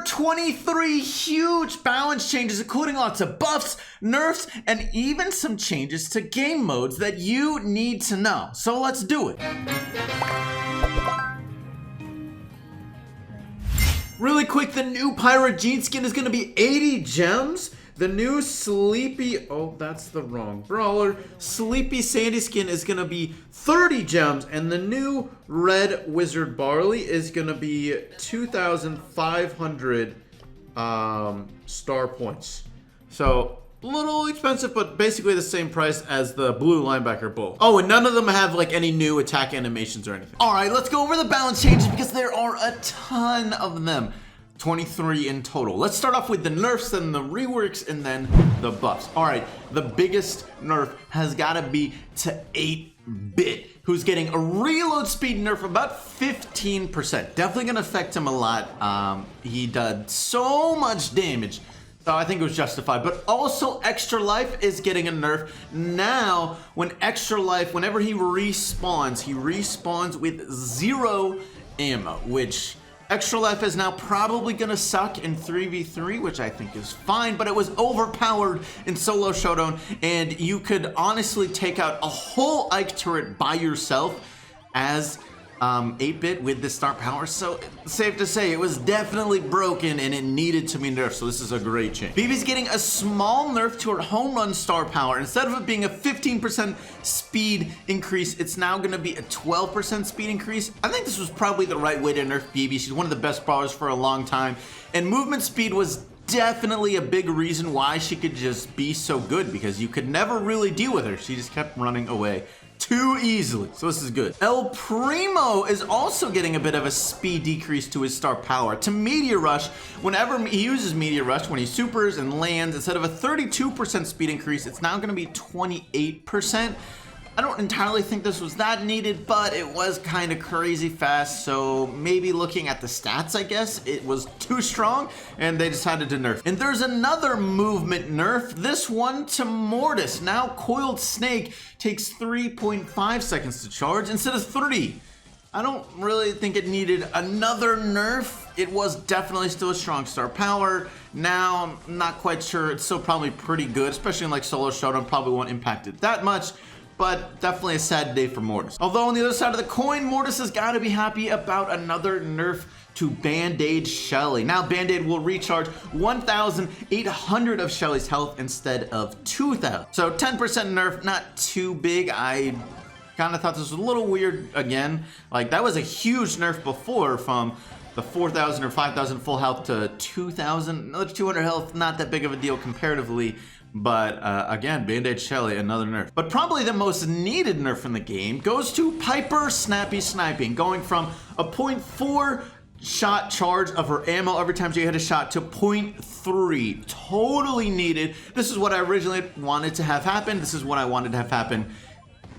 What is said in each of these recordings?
are 23 huge balance changes, including lots of buffs, nerfs, and even some changes to game modes that you need to know. So let's do it. Really quick, the new Pirate Jean skin is going to be 80 gems. The new Sleepy, oh, that's the wrong brawler. Sleepy Sandy skin is going to be 30 gems. And the new Red Wizard Barley is going to be 2,500 star points. So, a little expensive, but basically the same price as the blue linebacker bull. Oh, and none of them have like any new attack animations or anything. All right, let's go over the balance changes because there are a ton of them. 23 in total. Let's start off with the nerfs, then the reworks, and then the buffs. All right, the biggest nerf has got to be to 8-bit, who's getting a reload speed nerf about 15%. Definitely gonna affect him a lot. He did so much damage, so I think it was justified. But also Extra Life is getting a nerf. Now, when Extra Life, whenever he respawns with 0 ammo, which Extra Life is now probably gonna suck in 3v3, which I think is fine, but it was overpowered in Solo Showdown, and you could honestly take out a whole Ike turret by yourself as 8-bit with the star power, so safe to say it was definitely broken and it needed to be nerfed, so this is a great change. Bibi's getting a small nerf to her home run star power. Instead of it being a 15% speed increase, it's now going to be a 12% speed increase. I think this was probably the right way to nerf Bibi. She's one of the best brawlers for a long time, and movement speed was definitely a big reason why she could just be so good, because you could never really deal with her. She just kept running away too easily, so this is good. El Primo is also getting a bit of a speed decrease to his star power. To Meteor Rush, whenever he uses Meteor Rush, when he supers and lands, instead of a 32% speed increase, it's now gonna be 28%. I don't entirely think this was that needed, but it was kind of crazy fast, so maybe looking at the stats, I guess, it was too strong, and they decided to nerf. And there's another movement nerf, this one to Mortis. Now Coiled Snake takes 3.5 seconds to charge instead of 3. I don't really think it needed another nerf. It was definitely still a strong star power. Now, I'm not quite sure, it's still probably pretty good, especially in like Solo Showdown, probably won't impact it that much. But definitely a sad day for Mortis. Although on the other side of the coin, Mortis has got to be happy about another nerf to Band-Aid Shelly. Now Band-Aid will recharge 1,800 of Shelly's health instead of 2,000. So 10% nerf, not too big. I kind of thought this was a little weird again. Like that was a huge nerf before, from the 4,000 or 5,000 full health to 2,000. Another 200 health, not that big of a deal comparatively. But again, Band-Aid Shelly, another nerf. But probably the most needed nerf in the game goes to Piper Snappy Sniping, going from a 0.4 shot charge of her ammo every time she hit a shot to 0.3. Totally needed. This is what I originally wanted to have happen. This is what I wanted to have happen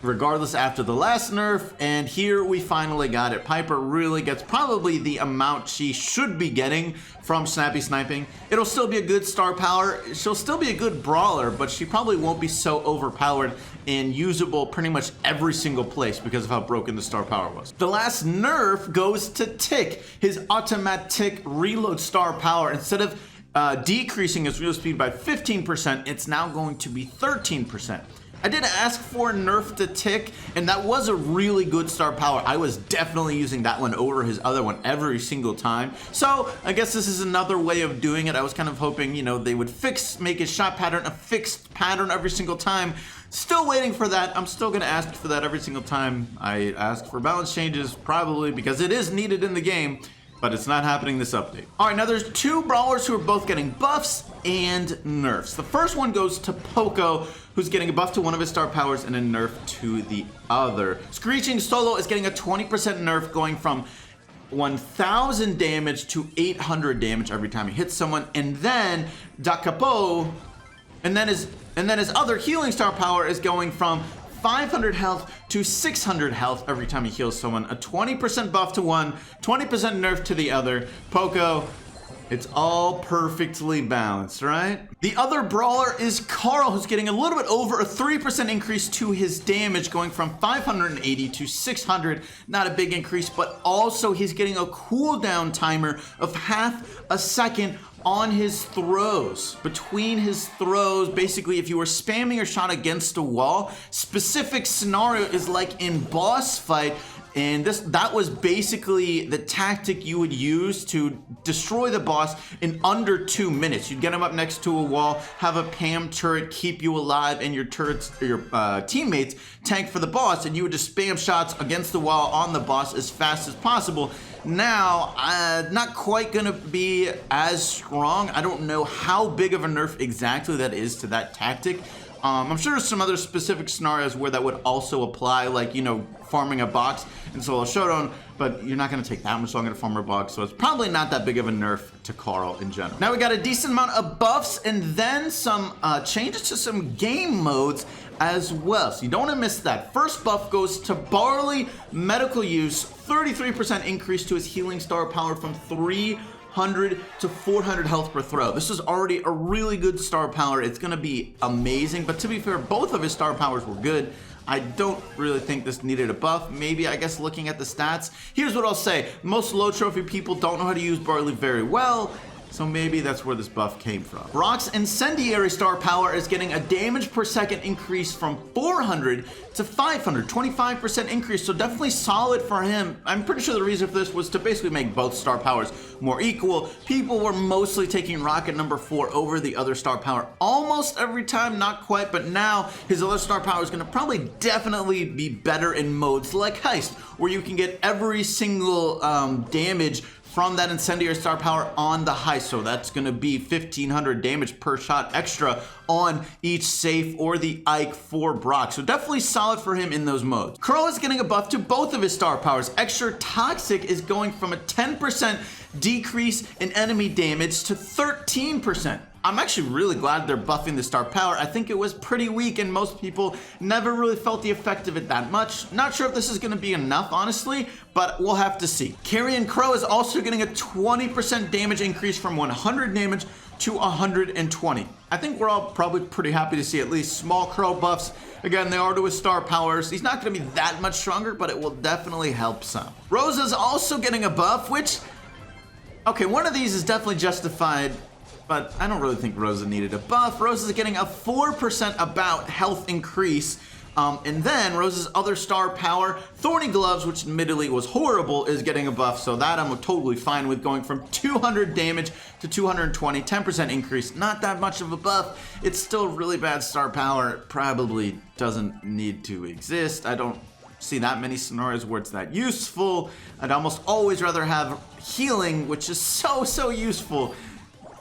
regardless after the last nerf, and here we finally got it. Piper really gets probably the amount she should be getting from Snappy Sniping. It'll still be a good star power, she'll still be a good brawler, but she probably won't be so overpowered and usable pretty much every single place because of how broken the star power was. The last nerf goes to Tick, his automatic reload star power. Instead of decreasing his reload speed by 15%, it's now going to be 13%. I did ask for a nerf to Tick, and that was a really good star power. I was definitely using that one over his other one every single time. So I guess this is another way of doing it. I was kind of hoping, you know, they would make his shot pattern a fixed pattern every single time. Still waiting for that. I'm still gonna ask for that every single time I ask for balance changes, probably because it is needed in the game, but it's not happening this update. All right, now there's two brawlers who are both getting buffs and nerfs. The first one goes to Poco, who's getting a buff to one of his star powers and a nerf to the other. Screeching Solo is getting a 20% nerf, going from 1,000 damage to 800 damage every time he hits someone, and then Da Capo, and then his other healing star power is going from 500 health to 600 health every time he heals someone. A 20% buff to one, 20% nerf to the other. Poco It's all perfectly balanced, right? The other brawler is Carl, who's getting a little bit over a 3% increase to his damage, going from 580 to 600. Not a big increase, but also he's getting a cooldown timer of half a second on his throws. Between his throws, basically, if you were spamming your shot against a wall, specific scenario is like in boss fight. And that was basically the tactic you would use to destroy the boss in under 2 minutes. You'd get him up next to a wall, have a Pam turret keep you alive, and your turrets, or your teammates tank for the boss, and you would just spam shots against the wall on the boss as fast as possible. Now, not quite gonna be as strong. I don't know how big of a nerf exactly that is to that tactic. I'm sure there's some other specific scenarios where that would also apply, like, you know, farming a box in solo showdown, but you're not going to take that much longer to farm a box, so it's probably not that big of a nerf to Carl in general. Now we got a decent amount of buffs and then some changes to some game modes as well, so you don't want to miss that. First buff goes to Barley Medical Use, 33% increase to his healing star power from 300 to 400 health per throw. This is already a really good star power. It's gonna be amazing, but to be fair, both of his star powers were good. I don't really think this needed a buff. Maybe, I guess, looking at the stats. Here's what I'll say. Most low trophy people don't know how to use Barley very well, so maybe that's where this buff came from. Brock's Incendiary star power is getting a damage per second increase from 400 to 500, 25% increase, so definitely solid for him. I'm pretty sure the reason for this was to basically make both star powers more equal. People were mostly taking Rocket number 4 over the other star power almost every time, not quite, but now his other star power is gonna probably definitely be better in modes like Heist, where you can get every single damage from that Incendiary star power on the Heist. So that's gonna be 1500 damage per shot extra on each safe or the Ike for Brock. So definitely solid for him in those modes. Crow is getting a buff to both of his star powers. Extra Toxic is going from a 10% decrease in enemy damage to 13%. I'm actually really glad they're buffing the star power. I think it was pretty weak and most people never really felt the effect of it that much. Not sure if this is gonna be enough, honestly, but we'll have to see. Carrion Crow is also getting a 20% damage increase from 100 damage to 120. I think we're all probably pretty happy to see at least small Crow buffs. Again, they are to his star powers. He's not gonna be that much stronger, but it will definitely help some. Rosa's also getting a buff, which, okay, one of these is definitely justified, but I don't really think Rosa needed a buff. Rosa's getting a 4% about health increase. And then Rosa's other star power, Thorny Gloves, which admittedly was horrible, is getting a buff. So that I'm totally fine with, going from 200 damage to 220, 10% increase. Not that much of a buff. It's still really bad star power. It probably doesn't need to exist. I don't see that many scenarios where it's that useful. I'd almost always rather have healing, which is so useful,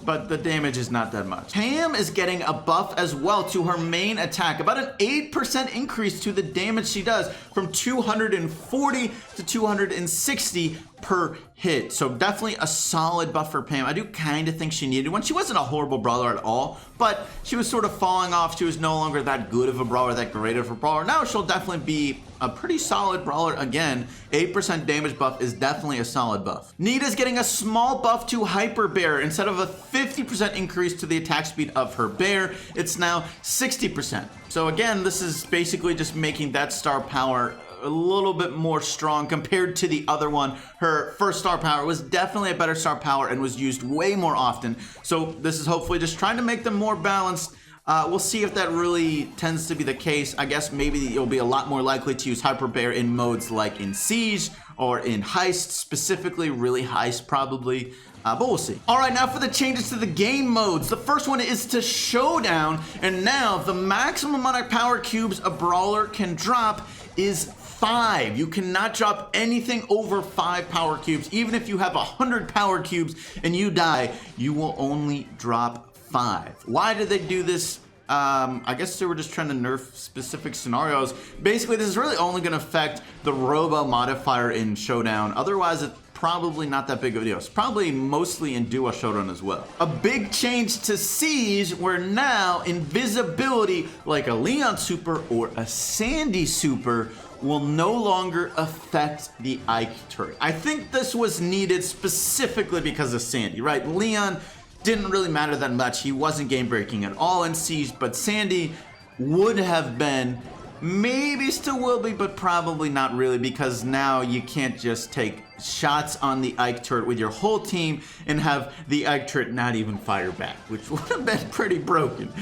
but the damage is not that much. Pam is getting a buff as well to her main attack, about an 8% increase to the damage she does, from 240 to 260 per hit. So definitely a solid buff for Pam. I do kind of think she needed one. She wasn't a horrible brawler at all, but she was sort of falling off. She was no longer that good of a brawler, that great of a brawler. Now she'll definitely be a pretty solid brawler again. 8% damage buff is definitely a solid buff. Nita's getting a small buff to Hyper Bear. Instead of a 50% increase to the attack speed of her bear, it's now 60%. So again, this is basically just making that star power a little bit more strong compared to the other one. Her first star power was definitely a better star power and was used way more often. So this is hopefully just trying to make them more balanced. We'll see if that really tends to be the case. I guess maybe you'll be a lot more likely to use Hyper Bear in modes like in Siege or in Heist, specifically, really Heist probably. But we'll see. All right, now for the changes to the game modes. The first one is to Showdown, and now the maximum amount of power cubes a brawler can drop is 5. You cannot drop anything over 5 power cubes. Even if you have 100 power cubes and you die, you will only drop 5. Why did they do this? I guess they were just trying to nerf specific scenarios. Basically, this is really only going to affect the Robo modifier in Showdown. Otherwise, it's probably not that big of a deal. It's probably mostly in Duo Showdown as well. A big change to Siege, where now invisibility, like a Leon super or a Sandy super, will no longer affect the Ike turret. I think this was needed specifically because of Sandy, right? Leon didn't really matter that much. He wasn't game breaking at all in Siege, but Sandy would have been, maybe still will be, but probably not really, because now you can't just take shots on the Ike turret with your whole team and have the Ike turret not even fire back, which would have been pretty broken.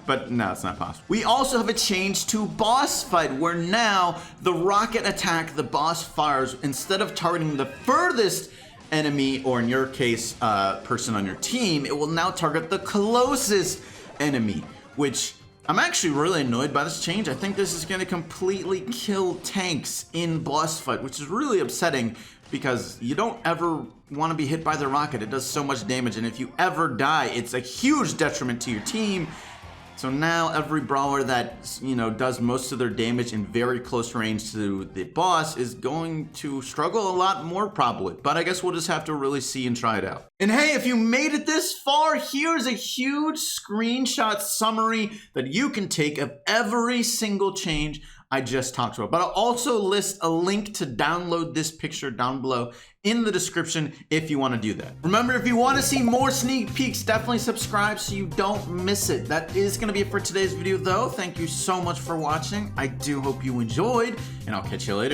But no, it's not possible. We also have a change to boss fight, where now the rocket attack the boss fires, instead of targeting the furthest enemy, or in your case, person on your team, it will now target the closest enemy, which I'm actually really annoyed by this change. I think this is going to completely kill tanks in boss fight, which is really upsetting because you don't ever want to be hit by the rocket. It does so much damage, and if you ever die, it's a huge detriment to your team. So now every brawler that, you know, does most of their damage in very close range to the boss is going to struggle a lot more probably. But I guess we'll just have to really see and try it out. And hey, if you made it this far, here's a huge screenshot summary that you can take of every single change I just talked about. But I'll also list a link to download this picture down below in the description if you want to do that. Remember, if you want to see more sneak peeks, definitely subscribe so you don't miss it. That is going to be it for today's video though. Thank you so much for watching. I do hope you enjoyed, and I'll catch you later.